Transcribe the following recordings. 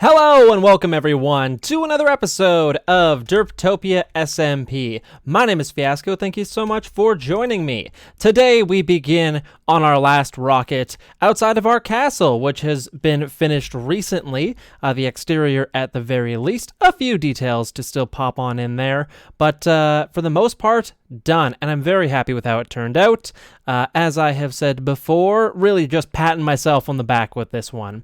Hello and welcome everyone to another episode of Derptopia SMP. My name is Fiasco. Thank you so much for joining me. Today we begin on our last rocket outside of our castle, which has been finished recently. The exterior at the very least. A few details to still pop on in there, but for the most part, done. And I'm very happy with how it turned out. As I have said before, really just patting myself on the back with this one.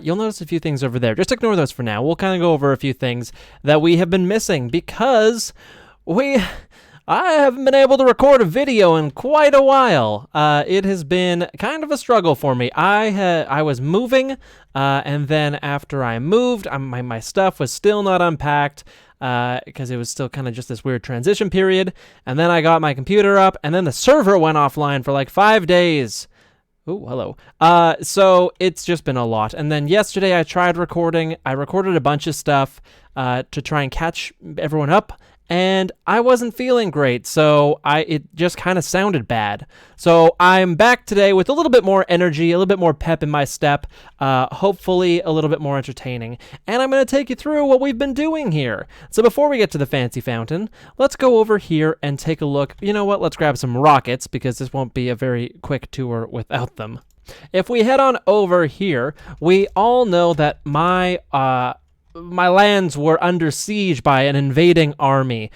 You'll notice a few things over there. Just ignore those for now. We'll kind of go over a few things that we have been missing because I haven't been able to record a video in quite a while. It has been kind of a struggle for me. I was moving, and then after I moved, my stuff was still not unpacked, because it was still kind of just this weird transition period. And then I got my computer up, and then the server went offline for like 5 days. Oh, hello. So it's just been a lot. And then yesterday I tried recording. I recorded a bunch of stuff to try and catch everyone up, and I wasn't feeling great, so it just kind of sounded bad. So I'm back today with a little bit more energy, a little bit more pep in my step, hopefully a little bit more entertaining. And I'm going to take you through what we've been doing here. So before we get to the fancy fountain, let's go over here and take a look. You know what? Let's grab some rockets, because this won't be a very quick tour without them. If we head on over here, we all know that my lands were under siege by an invading army.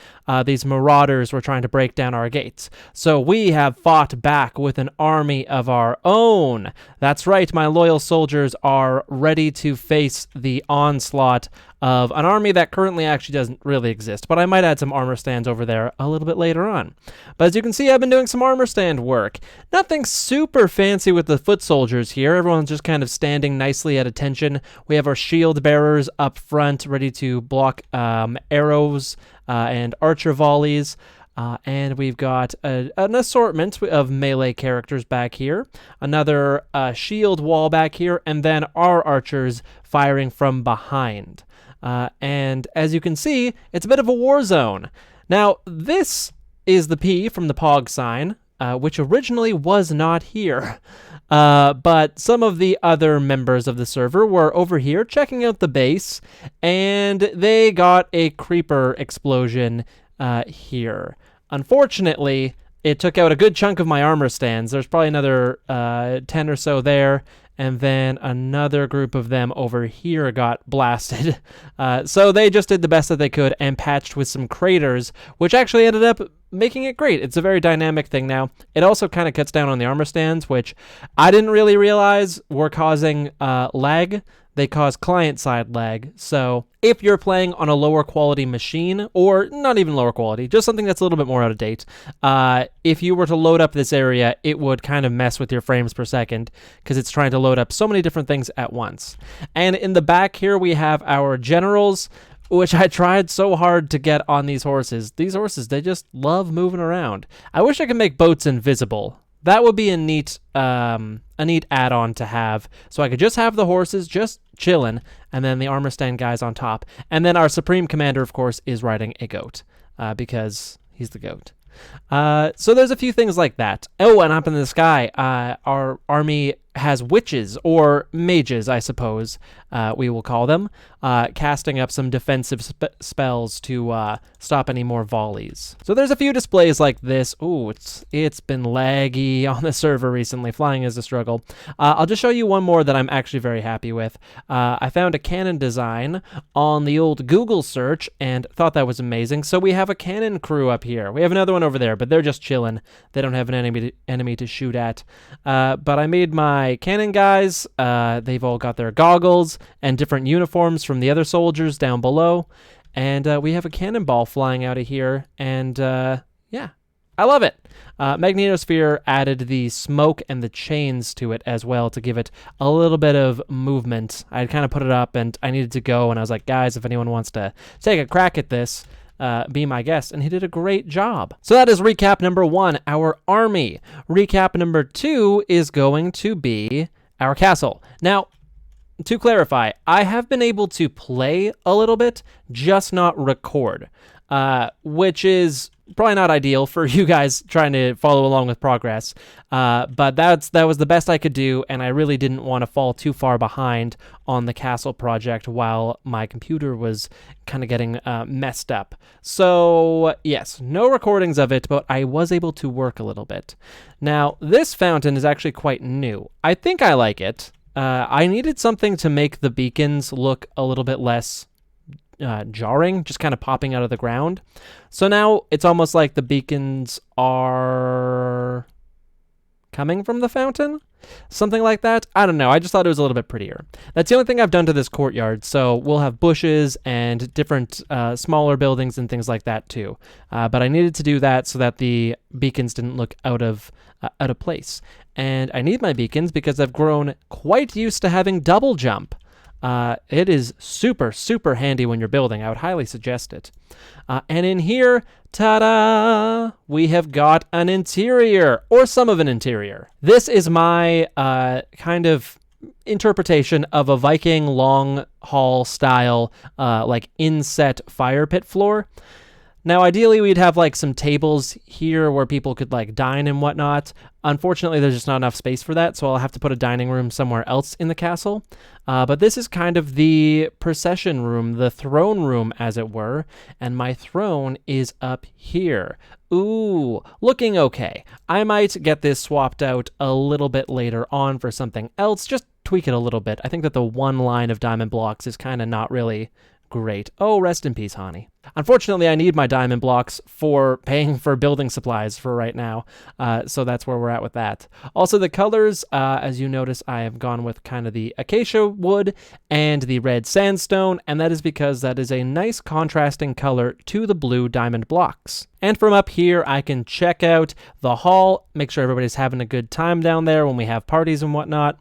These marauders were trying to break down our gates. So we have fought back with an army of our own. That's right, my loyal soldiers are ready to face the onslaught of an army that currently actually doesn't really exist, but I might add some armor stands over there a little bit later on. But as you can see, I've been doing some armor stand work. Nothing super fancy with the foot soldiers here. Everyone's just kind of standing nicely at attention. We have our shield bearers up front, ready to block arrows and archer volleys. And we've got an assortment of melee characters back here, another shield wall back here, and then our archers firing from behind. And as you can see, it's a bit of a war zone. Now, this is the P from the Pog sign, which originally was not here. But some of the other members of the server were over here checking out the base, and they got a creeper explosion here. Unfortunately, it took out a good chunk of my armor stands. There's probably another 10 or so there, and then another group of them over here got blasted. So they just did the best that they could and patched with some craters, which actually ended up making it great. It's a very dynamic thing now. It also kind of cuts down on the armor stands, which I didn't really realize were causing lag. They cause client-side lag. So if you're playing on a lower quality machine, or not even lower quality, just something that's a little bit more out of date, if you were to load up this area, it would kind of mess with your frames per second, because it's trying to load up so many different things at once. And in the back here, we have our generals, which I tried so hard to get on these horses. These horses, they just love moving around. I wish I could make boats invisible. That would be a neat add-on to have. So I could just have the horses just chilling, and then the armor stand guys on top. And then our supreme commander, of course, is riding a goat, because he's the goat. So there's a few things like that. Oh, and up in the sky, our army has witches, or mages, I suppose we will call them, casting up some defensive spells to stop any more volleys. So there's a few displays like this. Ooh, it's been laggy on the server recently. Flying is a struggle. I'll just show you one more that I'm actually very happy with. I found a cannon design on the old Google search and thought that was amazing. So we have a cannon crew up here. We have another one over there, but they're just chilling. They don't have an enemy to shoot at. But I made my cannon guys. They've all got their goggles and different uniforms from the other soldiers down below. And we have a cannonball flying out of here. And yeah, I love it. Magnetosphere added the smoke and the chains to it as well to give it a little bit of movement. I kind of put it up and I needed to go. And I was like, guys, if anyone wants to take a crack at this, be my guest, and he did a great job. So that is recap number 1, our army. Recap number 2 is going to be our castle. Now, to clarify, I have been able to play a little bit, just not record, which is probably not ideal for you guys trying to follow along with progress, but that was the best I could do, and I really didn't want to fall too far behind on the castle project while my computer was kind of getting messed up. So yes, no recordings of it, but I was able to work a little bit. Now, this fountain is actually quite new. I think I like it. I needed something to make the beacons look a little bit less jarring, just kind of popping out of the ground. So now it's almost like the beacons are coming from the fountain, something like that. I don't know. I just thought it was a little bit prettier. That's the only thing I've done to this courtyard. So we'll have bushes and different smaller buildings and things like that too. But I needed to do that so that the beacons didn't look out of place. And I need my beacons because I've grown quite used to having double jump. It is super, super handy when you're building. I would highly suggest it. And in here, ta-da, we have got an interior, or some of an interior. This is my kind of interpretation of a Viking long hall style, like inset fire pit floor. Now, ideally, we'd have like some tables here where people could like dine and whatnot. Unfortunately, there's just not enough space for that, so I'll have to put a dining room somewhere else in the castle. But this is kind of the procession room, the throne room, as it were, and my throne is up here. Ooh, looking okay. I might get this swapped out a little bit later on for something else, just tweak it a little bit. I think that the one line of diamond blocks is kind of not really great. Oh, rest in peace, Hani. Unfortunately, I need my diamond blocks for paying for building supplies for right now, so that's where we're at with that. Also, the colors, as you notice, I have gone with kind of the acacia wood and the red sandstone, and that is because that is a nice contrasting color to the blue diamond blocks. And from up here, I can check out the hall, make sure everybody's having a good time down there when we have parties and whatnot.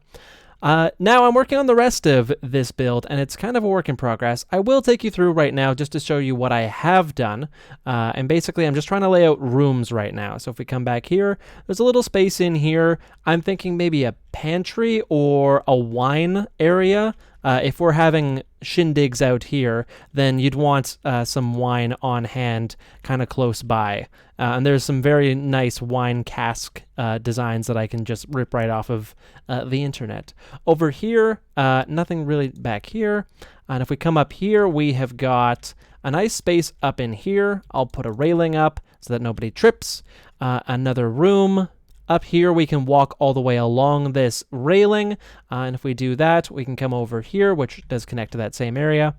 Now I'm working on the rest of this build, and it's kind of a work in progress. I will take you through right now just to show you what I have done, and basically I'm just trying to lay out rooms right now. So if we come back here, there's a little space in here. I'm thinking maybe a pantry or a wine area. If we're having shindigs out here, then you'd want some wine on hand kind of close by. And there's some very nice wine cask designs that I can just rip right off of the internet. Over here, nothing really back here. And if we come up here, we have got a nice space up in here. I'll put a railing up so that nobody trips. Another room. Up here, we can walk all the way along this railing, and if we do that, we can come over here, which does connect to that same area,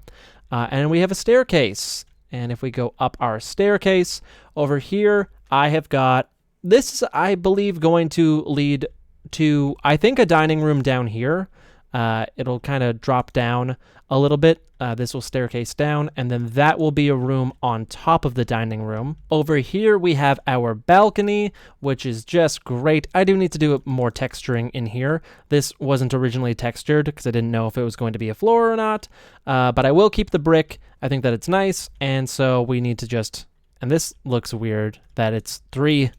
and we have a staircase. And if we go up our staircase, over here, I have got, this is, I believe, going to lead to, I think, a dining room down here. It'll kind of drop down a little bit. This will staircase down, and then that will be a room on top of the dining room. Over here, we have our balcony, which is just great. I do need to do more texturing in here. This wasn't originally textured because I didn't know if it was going to be a floor or not, but I will keep the brick. I think that it's nice, and so we need to just, and this looks weird that it's 3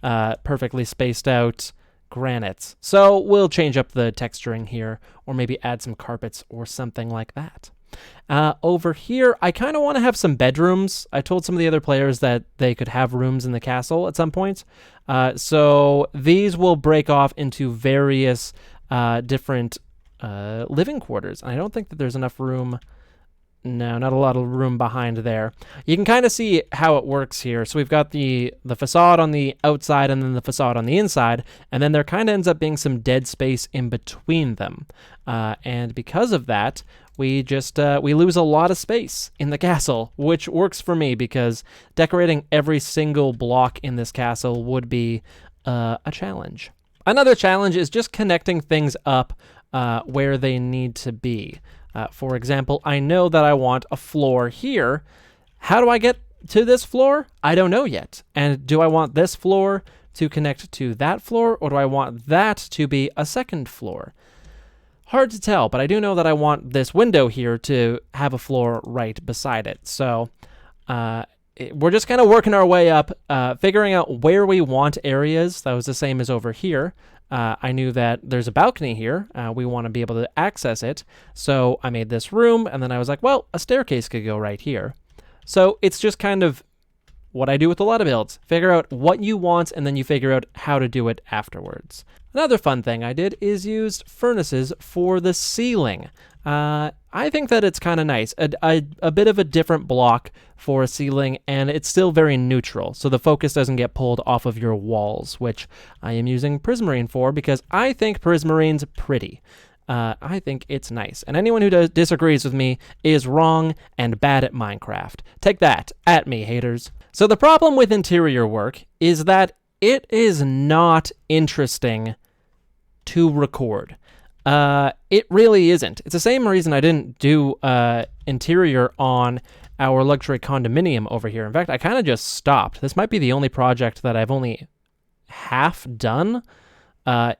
perfectly spaced out granites. So we'll change up the texturing here, or maybe add some carpets or something like that. Over here, I kind of want to have some bedrooms. I told some of the other players that they could have rooms in the castle at some point. So these will break off into various different living quarters. And I don't think that there's enough room. No, not a lot of room behind there. You can kind of see how it works here. So we've got the facade on the outside and then the facade on the inside, and then there kind of ends up being some dead space in between them. And because of that, we just we lose a lot of space in the castle, which works for me because decorating every single block in this castle would be a challenge. Another challenge is just connecting things up where they need to be. For example, I know that I want a floor here. How do I get to this floor? I don't know yet. And do I want this floor to connect to that floor, or do I want that to be a second floor? Hard to tell, but I do know that I want this window here to have a floor right beside it. So we're just kind of working our way up, figuring out where we want areas. That was the same as over here. I knew that there's a balcony here. We want to be able to access it. So I made this room, and then I was like, well, a staircase could go right here. So it's just kind of what I do with a lot of builds. Figure out what you want, and then you figure out how to do it afterwards. Another fun thing I did is used furnaces for the ceiling. I think that it's kind of nice. A bit of a different block for a ceiling, and it's still very neutral, so the focus doesn't get pulled off of your walls, which I am using prismarine for because I think prismarine's pretty. I think it's nice. And anyone who disagrees with me is wrong and bad at Minecraft. Take that at me, haters. So the problem with interior work is that it is not interesting to record. It really isn't. It's the same reason I didn't do interior on our luxury condominium over here. In fact, I kind of just stopped. This might be the only project that I've only half done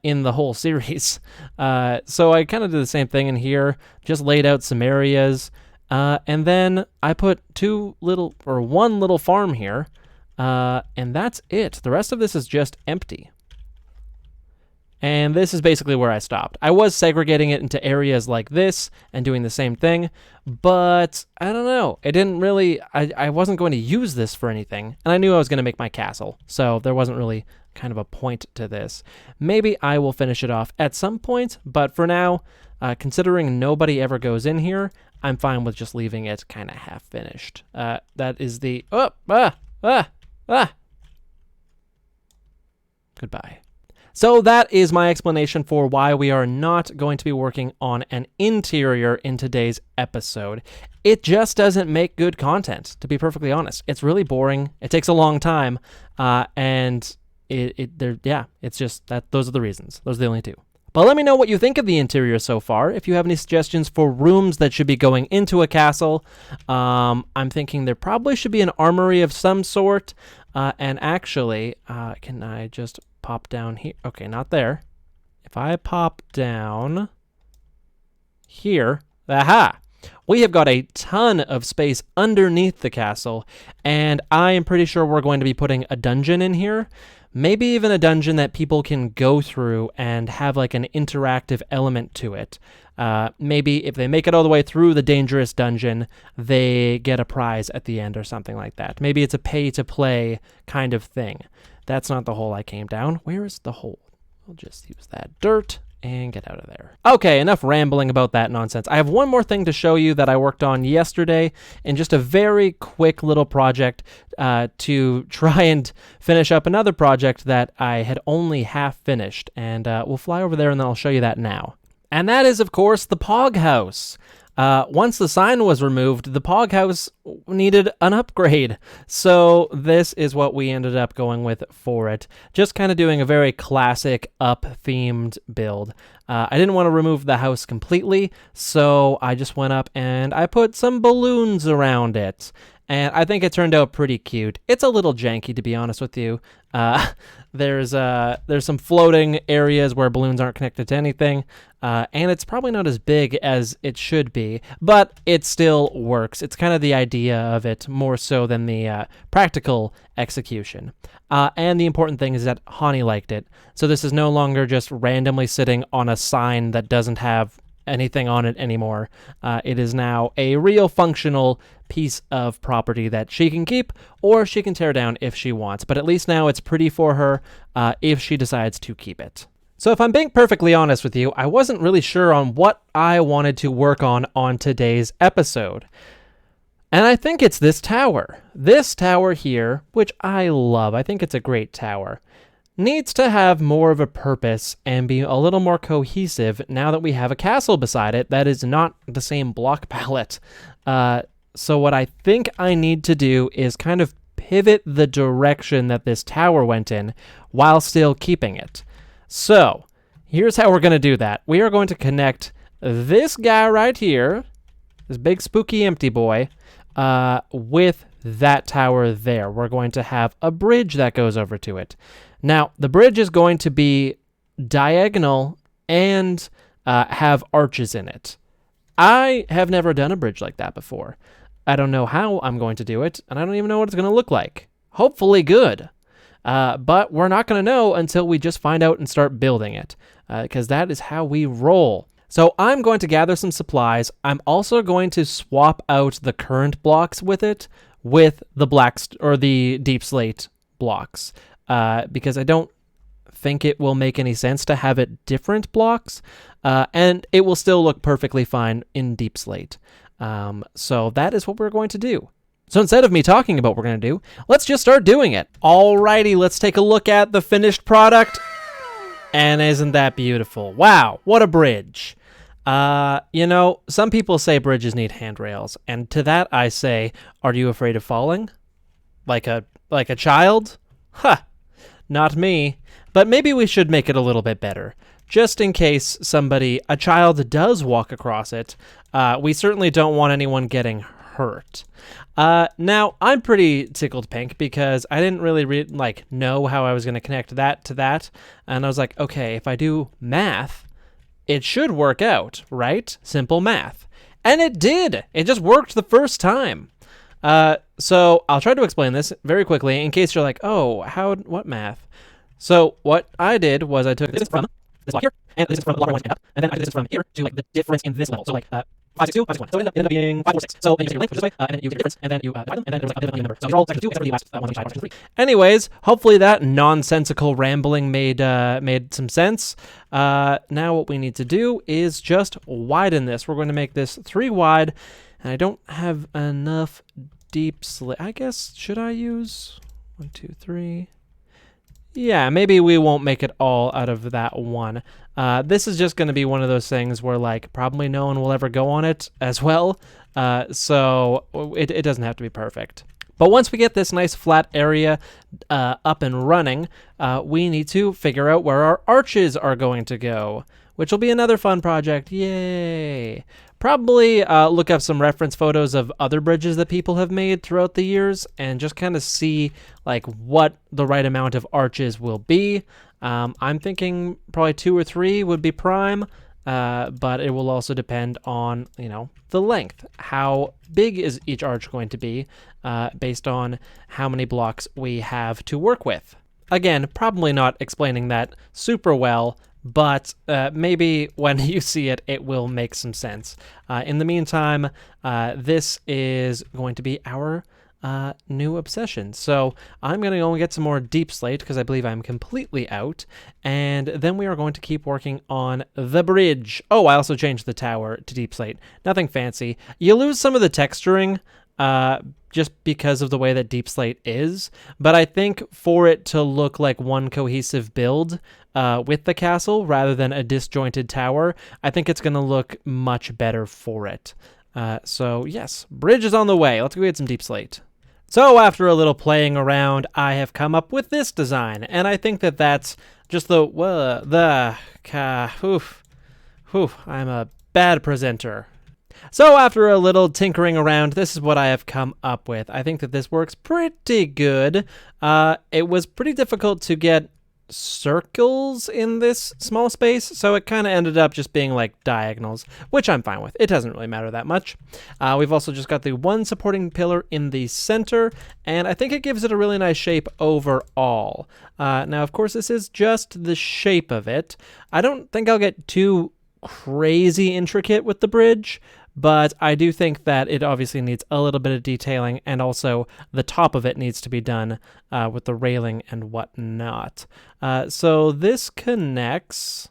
in the whole series. So I kind of did the same thing in here, just laid out some areas, and then I put one little farm here, and that's it. The rest of this is just empty. And this is basically where I stopped. I was segregating it into areas like this and doing the same thing, but I don't know. It didn't really, I wasn't going to use this for anything, and I knew I was going to make my castle, so there wasn't really kind of a point to this. Maybe I will finish it off at some point, but for now, considering nobody ever goes in here, I'm fine with just leaving it kind of half finished. That is the, Goodbye. So that is my explanation for why we are not going to be working on an interior in today's episode. It just doesn't make good content, to be perfectly honest. It's really boring. It takes a long time, and it's just that. Those are the reasons. Those are the only two. But let me know what you think of the interior so far. If you have any suggestions for rooms that should be going into a castle, I'm thinking there probably should be an armory of some sort. And actually, can I just pop down here? Okay, not there. If I pop down here, aha! We have got a ton of space underneath the castle, and I am pretty sure we're going to be putting a dungeon in here. Maybe even a dungeon that people can go through and have like an interactive element to it. Maybe if they make it all the way through the dangerous dungeon, they get a prize at the end or something like that. Maybe it's a pay-to-play kind of thing. That's not the hole I came down. Where is the hole? We'll just use that dirt and get out of there. Okay, enough rambling about that nonsense. I have one more thing to show you that I worked on yesterday in just a very quick little project to try and finish up another project that I had only half finished. And we'll fly over there and then I'll show you that now. And that is, of course, the Pog House. Once the sign was removed, the Pog House needed an upgrade. So this is what we ended up going with for it. Just kind of doing a very classic up-themed build. I didn't want to remove the house completely, so I just went up and I put some balloons around it. And I think it turned out pretty cute. It's a little janky, to be honest with you. There's some floating areas where balloons aren't connected to anything, and it's probably not as big as it should be, but it still works. It's kind of the idea of it more so than the practical execution. And the important thing is that Hani liked it, so this is no longer just randomly sitting on a sign that doesn't have anything on it anymore. It is now a real functional piece of property that she can keep or she can tear down if she wants, but at least now it's pretty for her if she decides to keep it. So if I'm being perfectly honest with you, I wasn't really sure on what I wanted to work on today's episode. And I think it's this tower. This tower here, which I love. I think it's a great tower. Needs to have more of a purpose and be a little more cohesive now that we have a castle beside it that is not the same block palette. So what I think I need to do is kind of pivot the direction that this tower went in while still keeping it. So here's how we're going to do that. We are going to connect this guy right here, this big spooky empty boy, with that tower there. We're going to have a bridge that goes over to it. Now, the bridge is going to be diagonal and have arches in it. I have never done a bridge like that before. I don't know how I'm going to do it, and I don't even know what it's going to look like. Hopefully good. But we're not going to know until we just find out and start building it, because that is how we roll. So I'm going to gather some supplies. I'm also going to swap out the current blocks with it with the or the deep slate blocks, because I don't think it will make any sense to have it different blocks, and it will still look perfectly fine in deep slate. So that is what we're going to do. So instead of me talking about what we're going to do, let's just start doing it. Alrighty, let's take a look at the finished product. And isn't that beautiful? Wow, what a bridge. You know, some people say bridges need handrails, and to that I say, are you afraid of falling? Like a child? Huh, not me. But maybe we should make it a little bit better. Just in case a child does walk across it, we certainly don't want anyone getting hurt. Now, I'm pretty tickled pink because I didn't really know how I was going to connect that to that. And I was like, okay, if I do math, it should work out, right? Simple math. And it did. It just worked the first time. So I'll try to explain this very quickly in case you're like, oh, what math? So what I did was I took this from this block here, and this is from the lower one up, and then I did this from here to the difference in this level. So 562, 561. So it ended up being 546. So then you take your length, which is this way, and then you take the difference, and then you divide them, and then there's a dividend number. So these are all sections 2, except for the last one, 1, 2, 3. Anyways, hopefully that nonsensical rambling made some sense. Now what we need to do is just widen this. We're going to make this 3 wide, and I don't have enough deep slit. I guess, should I use 1, 2, 3? Yeah, maybe we won't make it all out of that one. This is just going to be one of those things where, probably no one will ever go on it as well. So it doesn't have to be perfect. But once we get this nice flat area up and running, we need to figure out where our arches are going to go, which will be another fun project. Yay! Probably look up some reference photos of other bridges that people have made throughout the years and just kind of see what the right amount of arches will be. I'm thinking probably 2 or 3 would be prime, but it will also depend on, the length. How big is each arch going to be based on how many blocks we have to work with. Again, probably not explaining that super well, but maybe when you see it, it will make some sense. In the meantime, this is going to be our new obsession. So I'm going to go and get some more deep slate because I believe I'm completely out. And then we are going to keep working on the bridge. Oh, I also changed the tower to deep slate. Nothing fancy. You lose some of the texturing just because of the way that deep slate is. But I think for it to look like one cohesive build with the castle rather than a disjointed tower, I think it's going to look much better for it. So yes, bridge is on the way. Let's go get some deep slate. So after a little playing around, I have come up with this design, and I think that that's just I'm a bad presenter. So after a little tinkering around, this is what I have come up with. I think that this works pretty good. It was pretty difficult to get circles in this small space, so it kind of ended up just being diagonals, which I'm fine with. It doesn't really matter that much. We've also just got the one supporting pillar in the center, and I think it gives it a really nice shape overall. Now, of course, this is just the shape of it. I don't think I'll get too crazy intricate with the bridge, but I do think that it obviously needs a little bit of detailing, and also the top of it needs to be done with the railing and whatnot. So this connects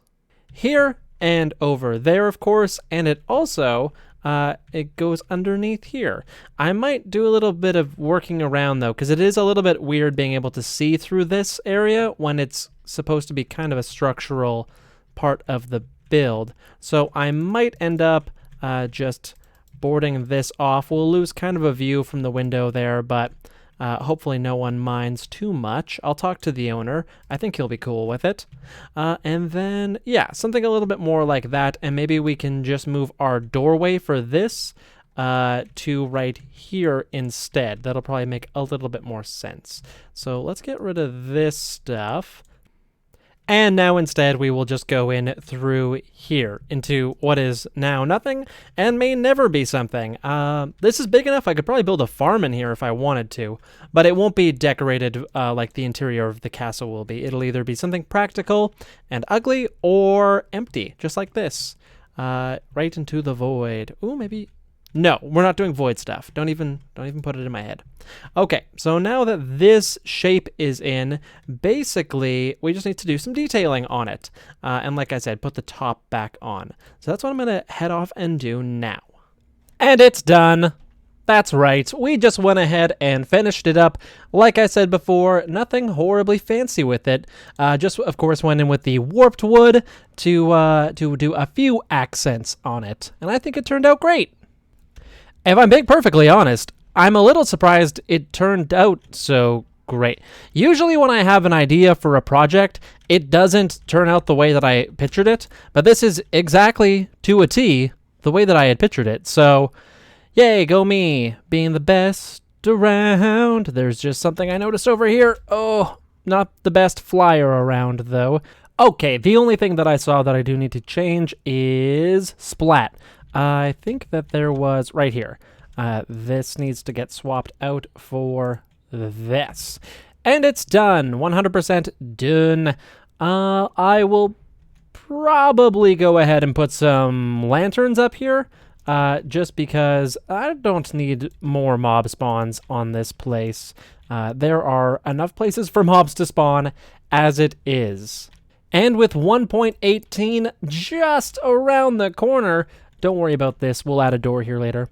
here and over there, of course, and it also it goes underneath here. I might do a little bit of working around, though, because it is a little bit weird being able to see through this area when it's supposed to be kind of a structural part of the build. So I might end up just boarding this off. We'll lose kind of a view from the window there, but hopefully no one minds too much. I'll talk to the owner. I think he'll be cool with it. And then, yeah, something a little bit more like that, and maybe we can just move our doorway for this to right here instead. That'll probably make a little bit more sense. So let's get rid of this stuff. And now instead we will just go in through here into what is now nothing and may never be something. This is big enough I could probably build a farm in here if I wanted to, but it won't be decorated like the interior of the castle will be. It'll either be something practical and ugly or empty, just like this. Right into the void. Ooh, maybe No, we're not doing void stuff. Don't even put it in my head. Okay, so now that this shape is in, basically, we just need to do some detailing on it. And like I said, put the top back on. So that's what I'm going to head off and do now. And it's done. That's right, we just went ahead and finished it up. Like I said before, nothing horribly fancy with it. Just, of course, went in with the warped wood to do a few accents on it. And I think it turned out great. If I'm being perfectly honest, I'm a little surprised it turned out so great. Usually when I have an idea for a project, it doesn't turn out the way that I pictured it, but this is exactly to a T the way that I had pictured it. So, yay, go me, being the best around. There's just something I noticed over here. Oh, not the best flyer around, though. Okay, the only thing that I saw that I do need to change is splat. I think that there was right here. This needs to get swapped out for this. And it's done. 100% done. I will probably go ahead and put some lanterns up here. Just because I don't need more mob spawns on this place. There are enough places for mobs to spawn as it is. And with 1.18 just around the corner, don't worry about this, we'll add a door here later.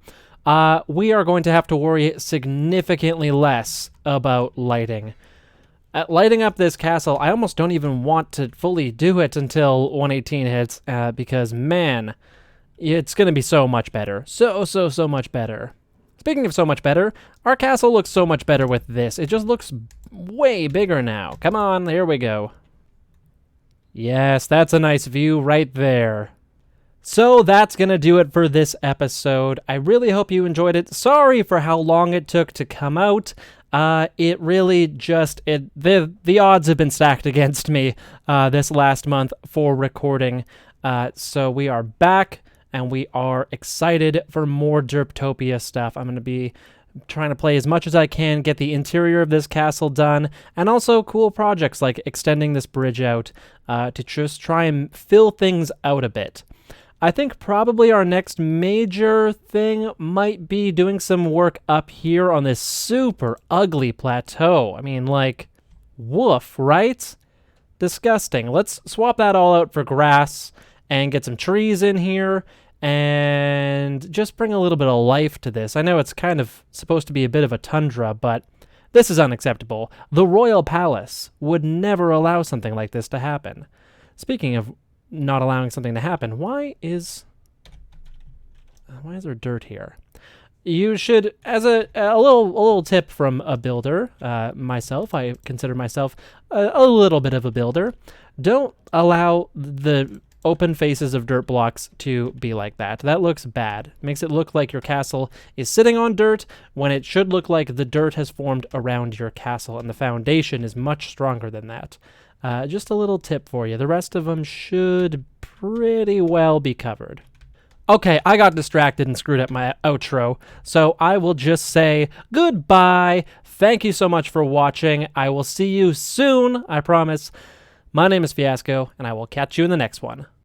We are going to have to worry significantly less about lighting. Lighting up this castle, I almost don't even want to fully do it until 118 hits, because man, it's going to be so much better. So much better. Speaking of so much better, our castle looks so much better with this. It just looks way bigger now. Come on, here we go. Yes, that's a nice view right there. So that's going to do it for this episode. I really hope you enjoyed it. Sorry for how long it took to come out. It really just, the odds have been stacked against me this last month for recording. So we are back and we are excited for more Derptopia stuff. I'm going to be trying to play as much as I can, get the interior of this castle done, and also cool projects like extending this bridge out to just try and fill things out a bit. I think probably our next major thing might be doing some work up here on this super ugly plateau. I mean, like, woof, right? Disgusting. Let's swap that all out for grass and get some trees in here and just bring a little bit of life to this. I know it's kind of supposed to be a bit of a tundra, but this is unacceptable. The Royal Palace would never allow something like this to happen. Speaking of not allowing something to happen, why is there dirt here? You should, as a little tip from a builder, myself, I consider myself a little bit of a builder. Don't allow the open faces of dirt blocks to be like that. That looks bad. Makes it look like your castle is sitting on dirt when it should look like the dirt has formed around your castle and the foundation is much stronger than that. Just a little tip for you. The rest of them should pretty well be covered. Okay, I got distracted and screwed up my outro, so I will just say goodbye. Thank you so much for watching. I will see you soon, I promise. My name is Fiasco, and I will catch you in the next one.